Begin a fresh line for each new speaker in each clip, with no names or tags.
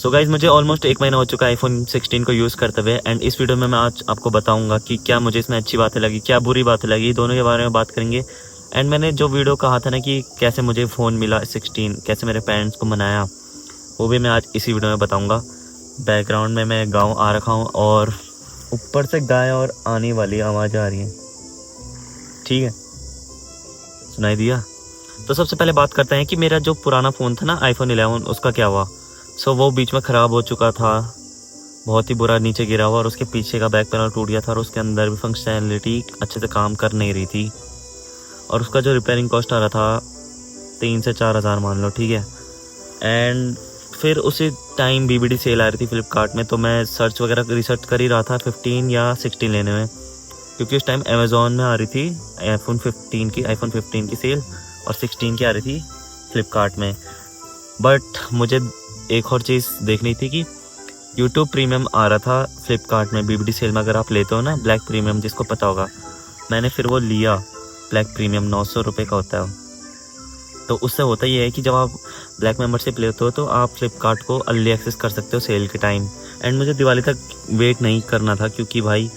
So guys मुझे almost 1 महीना हो चुका है आईफोन 16 को यूज़ करते हुए। एंड इस वीडियो में मैं आज आपको बताऊंगा कि क्या मुझे इसमें अच्छी बातें लगी, क्या बुरी बातें लगी, दोनों के बारे में बात करेंगे। एंड मैंने जो वीडियो कहा था ना कि कैसे मुझे फ़ोन मिला 16, कैसे मेरे पेरेंट्स को मनाया, वो भी मैं आज इसी वीडियो में बताऊँगा। बैकग्राउंड में मैं गाँव आ रखा हूँ और ऊपर से गाय और आने वाली आवाज़ आ रही है। ठीक है, सुनाई दिया। तो सबसे पहले बात करते हैं कि मेरा जो पुराना फ़ोन था ना आईफोन 11, उसका क्या हुआ। सो वो बीच में ख़राब हो चुका था, बहुत ही बुरा नीचे गिरा हुआ, और उसके पीछे का बैक पैनल टूट गया था और उसके अंदर भी फंक्शनैलिटी अच्छे से काम कर नहीं रही थी। और उसका जो रिपेयरिंग कॉस्ट आ रहा था 3 से 4 हज़ार मान लो, ठीक है। एंड फिर उसी टाइम BBD सेल आ रही थी फ्लिपकार्ट में, तो मैं सर्च वगैरह रिसर्च कर ही रहा था 15 या 16 लेने में, क्योंकि उस टाइम अमेज़ॉन में आ रही थी आईफोन 15 की सेल और 16 की आ रही थी फ्लिपकार्ट में। बट मुझे एक और चीज़ देखनी थी कि यूट्यूब प्रीमियम आ रहा था फ्लिपकार्ट में BBD सेल में, अगर आप लेते हो ना ब्लैक प्रीमियम, जिसको पता होगा। मैंने फिर वो लिया ब्लैक प्रीमियम, 900 रुपये का होता है। तो उससे होता ये है कि जब आप ब्लैक मेंबरशिप लेते हो तो आप फ्लिपकार्ट को अर्ली एक्सेस कर सकते हो सेल के टाइम। एंड मुझे दिवाली तक वेट नहीं करना था, क्योंकि भाई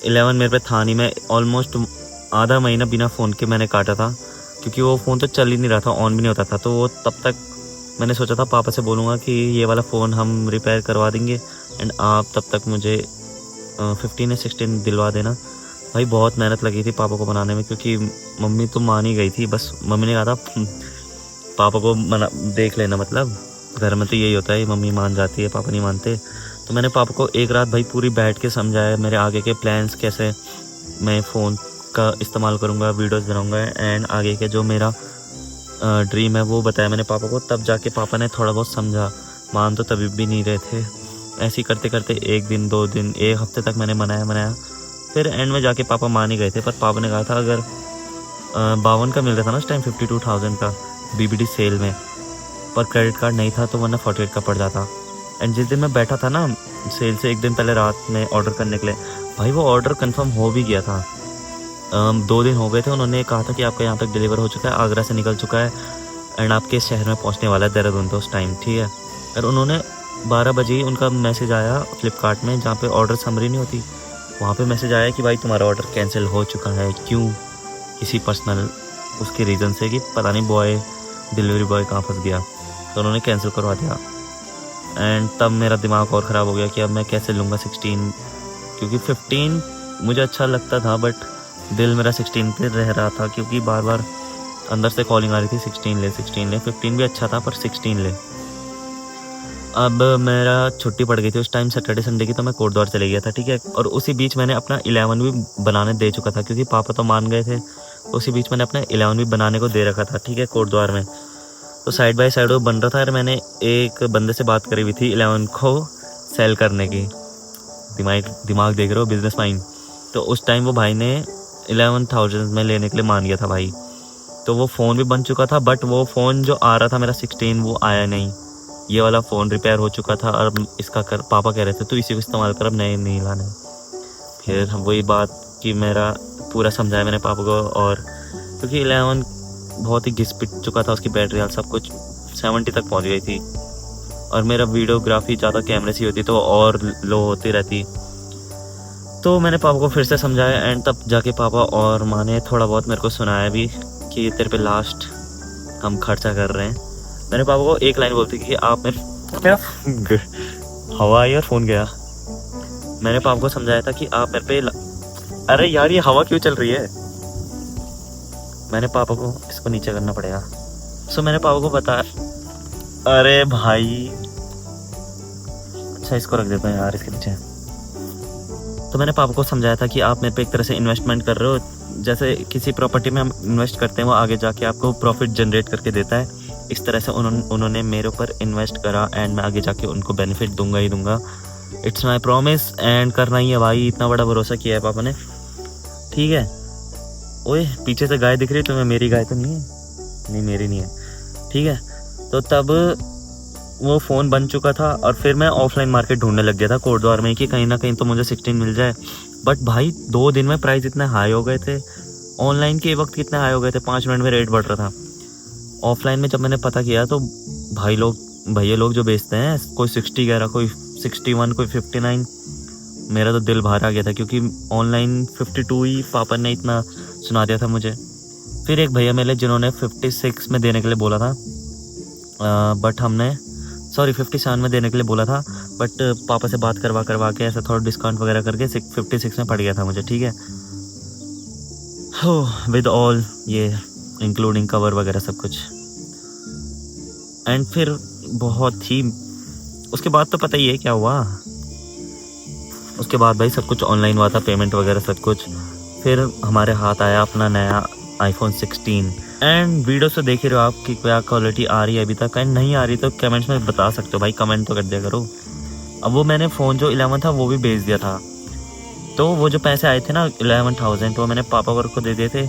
11 मेरे पे था नहीं। मैं ऑलमोस्ट आधा महीना बिना फ़ोन के मैंने काटा था, क्योंकि वो फ़ोन तो चल ही नहीं रहा था, ऑन भी नहीं होता था। तो वो तब तक मैंने सोचा था पापा से बोलूँगा कि ये वाला फ़ोन हम रिपेयर करवा देंगे एंड आप तब तक मुझे 15 या 16 दिलवा देना। भाई बहुत मेहनत लगी थी पापा को बनाने में, क्योंकि मम्मी तो मान ही गई थी। बस मम्मी ने कहा था पापा को मना देख लेना, मतलब घर में तो यही होता है, मम्मी मान जाती है, पापा नहीं मानते। तो मैंने पापा को एक रात भाई पूरी बैठ के समझाया, मेरे आगे के प्लान्स, कैसे मैं फ़ोन का इस्तेमाल करूँगा, वीडियोज़ बनाऊँगा एंड आगे के जो मेरा ड्रीम है वो बताया मैंने पापा को। तब जाके पापा ने थोड़ा बहुत समझा, मान तो तभी भी नहीं रहे थे। ऐसे ही करते करते 1 दिन 2 दिन 1 हफ्ते तक मैंने मनाया, फिर एंड में जाके पापा मान ही गए थे। पर पापा ने कहा था अगर 52 का मिल रहा था ना उस टाइम, 52,000 का BBD सेल में, पर क्रेडिट कार्ड नहीं था, तो वरना 48 का पड़ जाता। एंड जिस दिन मैं बैठा था ना सेल से 1 दिन पहले रात में ऑर्डर करने के लिए, भाई वो ऑर्डर कंफर्म हो भी गया था। 2 दिन हो गए थे, उन्होंने कहा था कि आपका यहाँ तक डिलीवर हो चुका है, आगरा से निकल चुका है एंड आपके शहर में पहुँचने वाला है, देहरादून तो उस टाइम, ठीक है। और उन्होंने 12 बजे ही उनका मैसेज आया फ्लिपकार्ट में, जहाँ पे ऑर्डर समरी नहीं होती, वहाँ पे मैसेज आया कि भाई तुम्हारा ऑर्डर कैंसिल हो चुका है। क्यों? किसी पर्सनल उसके रीज़न से, कि पता नहीं डिलीवरी बॉय कहाँ फंस गया, तो उन्होंने कैंसिल करवा दिया। एंड तब मेरा दिमाग और ख़राब हो गया कि अब मैं कैसे लूँगा 16, क्योंकि 15 मुझे अच्छा लगता था, बट दिल मेरा 16 पे रह रहा था, क्योंकि बार बार अंदर से कॉलिंग आ रही थी 16 ले 16 ले। 15 भी अच्छा था, पर 16 ले। अब मेरा छुट्टी पड़ गई थी उस टाइम सैटरडे संडे की, तो मैं कोटद्वार चले गया था, ठीक है। और उसी बीच मैंने अपना 11 भी बनाने दे चुका था, क्योंकि पापा तो मान गए थे। उसी बीच मैंने अपना 11 भी बनाने को दे रखा था, ठीक है, कोटद्वार में। तो साइड बाय साइड वो बन रहा था, और मैंने एक बंदे से बात करी हुई थी 11 को सेल करने की। दिमाग देख रहे हो, बिजनेस माइंड। तो उस टाइम वो भाई ने 11,000 में लेने के लिए मान गया था भाई। तो वो फ़ोन भी बन चुका था, बट वो फ़ोन जो आ रहा था मेरा 16, वो आया नहीं। ये वाला फ़ोन रिपेयर हो चुका था, और इसका पापा कह रहे थे तो इसी को इस्तेमाल कर, अब नए नहीं लाने। फिर वही बात कि मेरा पूरा समझाया मैंने पापा को, और क्योंकि 11 बहुत ही घिस पिट चुका था, उसकी बैटरी हाल सब कुछ 70 तक पहुंच गई थी, और मेरा वीडियोग्राफी ज़्यादा कैमरे से होती तो और लो होती रहती। तो मैंने पापा को फिर से समझाया, एंड तब जाके पापा और माँ ने थोड़ा बहुत मेरे को सुनाया भी कि तेरे पे लास्ट हम खर्चा कर रहे हैं। मैंने पापा को एक लाइन बोलती कि आप मेरा हवा आई और फ़ोन गया। मैंने पापा को समझाया था कि आप मेरे पे अरे यार ये हवा क्यों चल रही है। मैंने पापा को इसको नीचे करना पड़ेगा। सो मैंने पापा को बताया, अरे भाई अच्छा इसको रख देता हूँ यार इसके नीचे। तो मैंने पापा को समझाया था कि आप मेरे पे एक तरह से इन्वेस्टमेंट कर रहे हो, जैसे किसी प्रॉपर्टी में हम इन्वेस्ट करते हैं, वो आगे जाके आपको प्रॉफिट जनरेट करके देता है। इस तरह से उन्होंने मेरे ऊपर इन्वेस्ट करा, एंड मैं आगे जाके उनको बेनिफिट दूंगा ही दूंगा। इट्स माई प्रॉमिस, एंड करना ही है भाई, इतना बड़ा भरोसा किया है पापा ने, ठीक है। ओए पीछे से गाय दिख रही है तुम्हें, मेरी गाय तो नहीं है? नहीं मेरी नहीं है, ठीक है। तो तब वो फ़ोन बन चुका था, और फिर मैं ऑफलाइन मार्केट ढूंढने लग गया था कोटद्वार में कि कहीं ना कहीं तो मुझे 16 मिल जाए। बट भाई 2 दिन में प्राइस इतने हाई हो गए थे, ऑनलाइन के वक्त कितने हाई हो गए थे, 5 मिनट में रेट बढ़ रहा था। ऑफलाइन में जब मैंने पता किया तो भाई लोग भैया लोग जो बेचते हैं, कोई 60 कह रहा, कोई 61, कोई 59। मेरा तो दिल बाहर आ गया था क्योंकि ऑनलाइन 52 ही पापा ने इतना सुना दिया था मुझे। फिर एक भैया मिले जिन्होंने 56 में देने के लिए बोला था, बट हमने 57 में देने के लिए बोला था, बट पापा से बात करवा के ऐसा थोड़ा डिस्काउंट वगैरह करके 56 में पड़ गया था मुझे, ठीक है। हो विद ऑल ये इंक्लूडिंग कवर वगैरह सब कुछ। एंड फिर बहुत ही उसके बाद तो पता ही है क्या हुआ। उसके बाद भाई सब कुछ ऑनलाइन हुआ था, पेमेंट वगैरह सब कुछ। फिर हमारे हाथ आया अपना नया iPhone 16। एंड वीडियो से देख ही रहे हो आप कि क्या क्वालिटी आ रही है अभी तक, एंड नहीं आ रही तो कमेंट्स में बता सकते हो भाई, कमेंट तो कर दिया करो। अब वो मैंने फ़ोन जो 11 था वो भी बेच दिया था, तो वो जो पैसे आए थे ना 11,000, वो मैंने पापा वर्क को दे दिए थे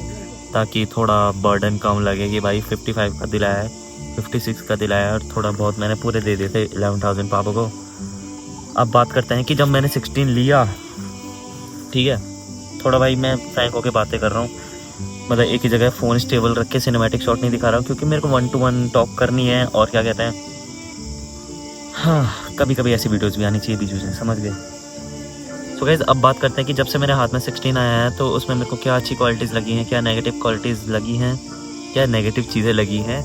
ताकि थोड़ा बर्डन कम लगे कि भाई 55 का दिलाया है, 56 का दिलाया है, और थोड़ा बहुत मैंने पूरे दे दिए थे 11,000 पापा को। अब बात करते हैं कि जब मैंने 16 लिया, ठीक है, थोड़ा भाई मैं फ्रैंक होकर बातें कर रहा हूँ, मतलब एक ही जगह फ़ोन स्टेबल रख के सिनेमैटिक शॉट नहीं दिखा रहा हूँ क्योंकि मेरे को 1 to 1 टॉक करनी है, और क्या कहते हैं, हाँ कभी कभी ऐसी वीडियोज़ भी आनी चाहिए बीच में, समझ गए। सो गाइस अब बात करते हैं कि जब से मेरे हाथ में 16 आया है तो उसमें मेरे को क्या अच्छी क्वालिटीज़ लगी हैं, क्या नेगेटिव क्वालिटीज़ लगी हैं, क्या नेगेटिव चीज़ें लगी हैं।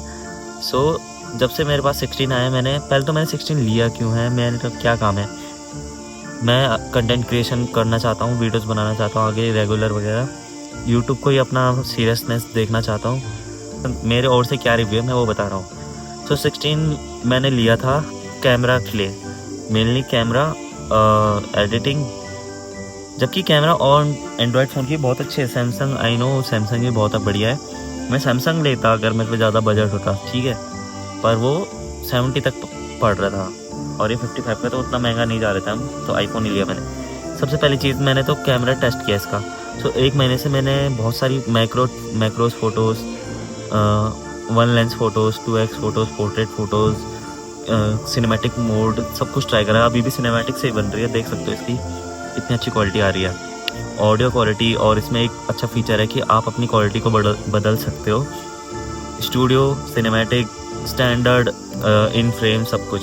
सो जब से मेरे पास 16 आया, मैंने मैंने 16 लिया क्यों है, मेरा क्या काम है, मैं कंटेंट क्रिएशन करना चाहता हूँ, वीडियोस बनाना चाहता हूँ आगे रेगुलर वगैरह, यूट्यूब को ही अपना सीरियसनेस देखना चाहता हूँ। मेरे और से क्या रिव्यू है मैं वो बता रहा हूँ। सो 16 मैंने लिया था कैमरा के लिए, मेनली कैमरा, एडिटिंग, जबकि कैमरा और एंड्रॉयड फ़ोन की बहुत अच्छे है। सैमसंग, आई नो सैमसंग भी बहुत बढ़िया है, मैं सैमसंग लेता अगर मेरे पे ज़्यादा बजट होता, ठीक है, पर वो 70 तक पड़ रहा था और ये 55 का तो उतना महंगा नहीं जा रहा था, हम तो आईफोन ही लिया मैंने। सबसे पहली चीज़ मैंने तो कैमरा टेस्ट किया इसका। सो 1 महीने से मैंने बहुत सारी macros photos, 1 lens photos, 2x photos, portrait photos, cinematic mode, सब कुछ ट्राई करा। अभी भी सिनेमैटिक से ही बन रही है, देख सकते हो इसकी इतनी अच्छी क्वालिटी आ रही है, ऑडियो क्वालिटी। और इसमें एक अच्छा फीचर है कि आप अपनी क्वालिटी को बदल सकते हो, स्टूडियो, सिनेमैटिक, स्टैंडर्ड, इन फ्रेम, सब कुछ,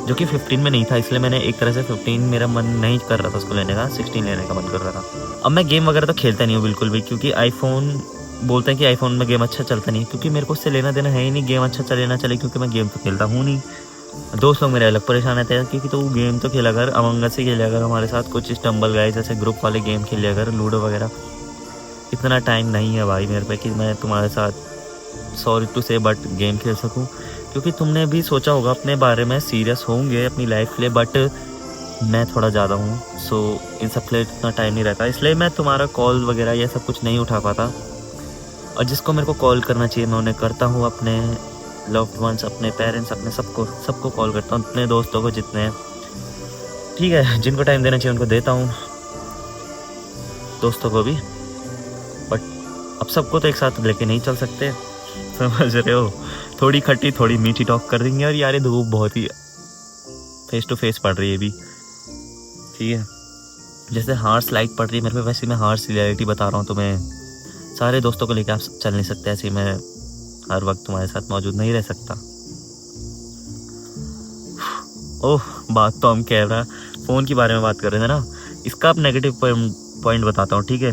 जो कि 15 में नहीं था। इसलिए मैंने एक तरह से 15 मेरा मन नहीं कर रहा था उसको लेने का, 16 लेने का मन कर रहा था। अब मैं गेम वगैरह तो खेलता नहीं हूँ बिल्कुल भी, क्योंकि आईफोन बोलते हैं कि आईफोन में गेम अच्छा चलता नहीं, क्योंकि मेरे को उससे लेना देना है ही नहीं, गेम अच्छा चले ना चले, क्योंकि मैं गेम तो खेलता हूँ नहीं। दोस्त लोग मेरे अलग परेशान रहते हैं क्योंकि तो गेम तो खेला कर, अमंग अस ही खेला कर हमारे साथ, कुछ स्टम्बल गाइस जैसे ग्रुप वाले गेम खेल लिया कर, लूडो वगैरह। इतना टाइम नहीं है भाई मेरे पे कि मैं तुम्हारे साथ, सॉरी टू से, बट गेम खेल सकूं, क्योंकि तुमने भी सोचा होगा अपने बारे में, सीरियस होंगे अपनी लाइफ के लिए, बट मैं थोड़ा ज़्यादा हूँ। सो इन सब के लिए इतना टाइम नहीं रहता, इसलिए मैं तुम्हारा कॉल वगैरह ये सब कुछ नहीं उठा पाता। और जिसको मेरे को कॉल करना चाहिए मैं उन्हें करता हूँ, अपने लव्ड वंस, अपने पेरेंट्स, अपने सबको कॉल करता हूँ, अपने दोस्तों को जितने हैं, ठीक है, जिनको टाइम देना चाहिए उनको देता हूँ, दोस्तों को भी, बट अब सबको तो एक साथ लेके नहीं चल सकते, समझ रहे हो। थोड़ी खट्टी थोड़ी मीठी टॉक कर देंगे। और यार ये धूप बहुत ही फेस टू फेस पड़ रही है अभी, ठीक है, जैसे हार्श लाइट पड़ रही है मेरे पे, वैसे मैं हार्श रियलिटी बता रहा हूँ तुम्हें। सारे दोस्तों को लेकर आप चल नहीं सकते, ऐसे मैं हर वक्त तुम्हारे साथ मौजूद नहीं रह सकता। ओह, बात तो हम कैमरा फ़ोन के बारे में बात कर रहे थे ना, इसका अब नेगेटिव पॉइंट बताता हूँ, ठीक है।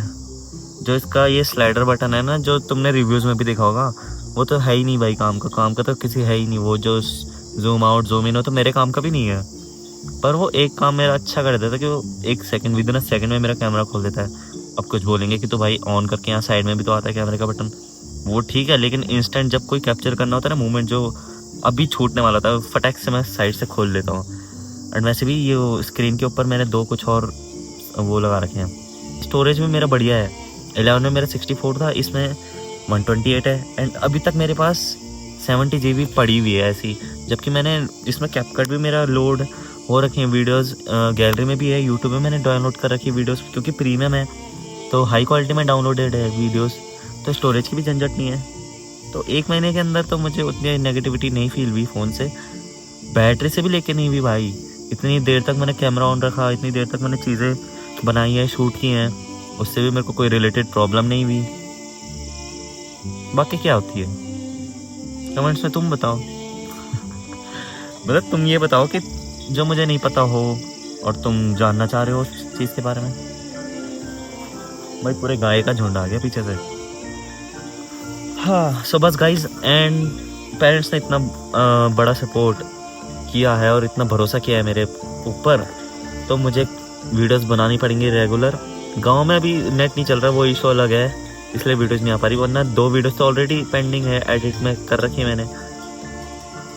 जो इसका ये स्लाइडर बटन है ना, जो तुमने रिव्यूज़ में भी देखा होगा, वो तो है ही नहीं भाई, काम का तो किसी है ही नहीं। वो जो जूम आउट जूम इन हो तो मेरे काम का भी नहीं है, पर वो एक काम मेरा अच्छा कर देता है कि वो 1 second, with in a second में मेरा कैमरा खोल देता है। अब कुछ बोलेंगे कि तो भाई ऑन करके यहाँ साइड में भी तो आता है कैमरे का बटन, वो ठीक है, लेकिन इंस्टेंट जब कोई कैप्चर करना होता है ना मूवमेंट, जो अभी छूटने वाला था, फटाक से मैं साइड से खोल लेता हूँ। एंड वैसे भी ये स्क्रीन के ऊपर मैंने 2 कुछ और वो लगा रखे हैं। स्टोरेज में मेरा बढ़िया है, 11 में मेरा 64 था, इसमें 128 है। एंड अभी तक मेरे पास 70 GB पड़ी हुई है ऐसी, जबकि मैंने इसमें कैपकट भी मेरा लोड हो रखे हैं, वीडियोस गैलरी में भी है, यूट्यूब में मैंने डाउनलोड कर रखी है वीडियोस, क्योंकि प्रीमियम है तो हाई क्वालिटी में डाउनलोडेड है वीडियोस, तो स्टोरेज की भी झंझट नहीं है। तो 1 महीने के अंदर तो मुझे उतनी नेगेटिविटी नहीं फील हुई फ़ोन से, बैटरी से भी लेके नहीं हुई भाई। इतनी देर तक मैंने कैमरा ऑन रखा, इतनी देर तक मैंने चीज़ें बनाई हैं, शूट की हैं, उससे भी मेरे को कोई रिलेटेड प्रॉब्लम नहीं हुई। बाकी क्या होती है कमेंट्स में तुम बताओ। मतलब तुम ये बताओ कि जो मुझे नहीं पता हो और तुम जानना चाह रहे हो उस चीज़ के बारे में। भाई पूरे गाय का झुंड आ गया पीछे से। हाँ सो बस गाइज, एंड पेरेंट्स ने इतना बड़ा सपोर्ट किया है और इतना भरोसा किया है मेरे ऊपर, तो मुझे वीडियोस बनानी पड़ेंगी रेगुलर। गांव में अभी नेट नहीं चल रहा, वो इशू अलग है, इसलिए वीडियोस नहीं आ पा रही, वरना 2 वीडियोस तो ऑलरेडी पेंडिंग है, एडिट में कर रखी है मैंने,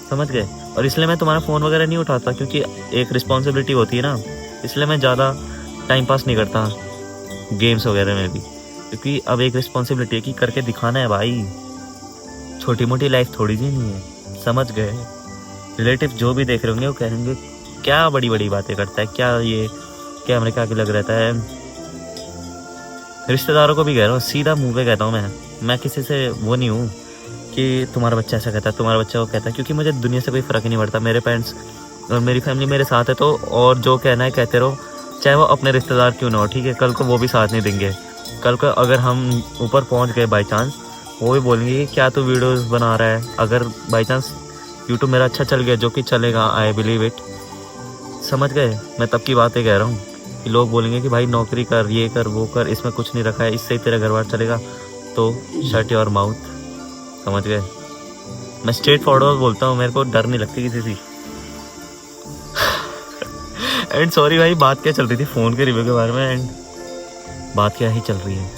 समझ गए। और इसलिए मैं तुम्हारा फ़ोन वगैरह नहीं उठाता, क्योंकि एक रिस्पॉन्सिबिलिटी होती है ना, इसलिए मैं ज़्यादा टाइम पास नहीं करता गेम्स वगैरह में भी, क्योंकि अब एक रिस्पॉन्सिबिलिटी है कि करके दिखाना है भाई, छोटी मोटी लाइफ थोड़ी जी नहीं है, समझ गए। रिलेटिव जो भी देख रहे होंगे वो कहेंगे क्या बड़ी बड़ी बातें करता है, क्या ये कैमरे के आगे लग रहता है। रिश्तेदारों को भी कह रहा हूँ, सीधा मुंह पे कहता हूँ, मैं किसी से वो नहीं हूँ कि तुम्हारा बच्चा ऐसा कहता है, तुम्हारा बच्चा वो कहता है, क्योंकि मुझे दुनिया से कोई फ़र्क ही नहीं पड़ता। मेरे पेरेंट्स और मेरी फैमिली मेरे साथ है, तो और जो कहना है कहते रहो, चाहे वो अपने रिश्तेदार क्यों ना हो, ठीक है। कल को वो भी साथ नहीं देंगे, कल को अगर हम ऊपर पहुँच गए बाई चांस, वो भी बोलेंगे कि क्या तू वीडियोज़ बना रहा है। अगर बाई चांस यूट्यूब मेरा अच्छा चल गया, जो कि चलेगा, आई बिलीव इट, समझ गए। मैं तब की बातें कह रहा हूँ कि लोग बोलेंगे कि भाई नौकरी कर, ये कर, वो कर, इसमें कुछ नहीं रखा है, इससे ही तेरा घर बार चलेगा, तो शट योर माउथ, समझ गए। मैं स्ट्रेट फॉरवर्ड बोलता हूँ, मेरे को डर नहीं लगती किसी से। एंड सॉरी भाई, बात क्या चल रही थी फ़ोन के रिव्यू के बारे में, एंड बात क्या ही चल रही है,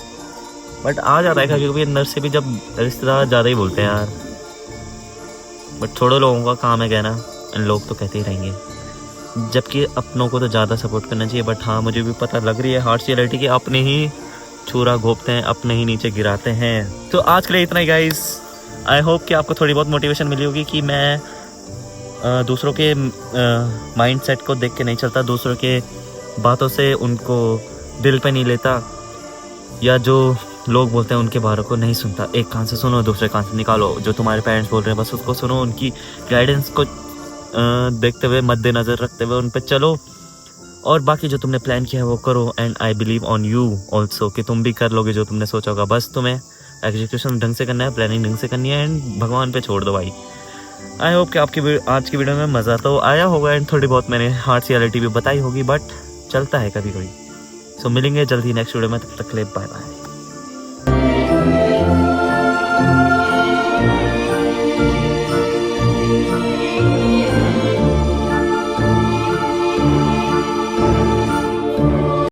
बट आ जाता है कभी कभी अंदर से भी, जब रिश्तेदार ज़्यादा ही बोलते हैं यार। बट छोड़ो, लोगों का काम है कहना, एंड लोग तो कहते ही रहेंगे, जबकि अपनों को तो ज़्यादा सपोर्ट करना चाहिए। बट हाँ, मुझे भी पता लग रही है हार्ड रियलिटी कि अपने ही छुरा घोंपते हैं, अपने ही नीचे गिराते हैं। तो आज के लिए इतना ही गाइस। आई होप कि आपको थोड़ी बहुत मोटिवेशन मिली होगी कि मैं दूसरों के माइंड सेट को देख के नहीं चलता, दूसरों के बातों से उनको दिल पे नहीं लेता, या जो लोग बोलते हैं उनके बातों को नहीं सुनता। एक कान से सुनो, दूसरे कान से निकालो। जो तुम्हारे पेरेंट्स बोल रहे हैं बस उसको सुनो, उनकी गाइडेंस को देखते हुए, मद्देनज़र रखते हुए उन पर चलो, और बाकी जो तुमने प्लान किया है वो करो। And I believe on you also कि तुम भी कर लोगे जो तुमने सोचा होगा, बस तुम्हें एग्जीक्यूशन ढंग से करना है, प्लानिंग ढंग से करनी है, एंड भगवान पे छोड़ दो भाई। आई होप कि आपकी आज की वीडियो में मज़ा तो आया होगा, एंड थोड़ी बहुत मैंने हार्ड रियलिटी भी बताई होगी, बट चलता है कभी कभी। सो मिलेंगे जल्दी नेक्स्ट वीडियो में, तब तक के लिए बाय बाय।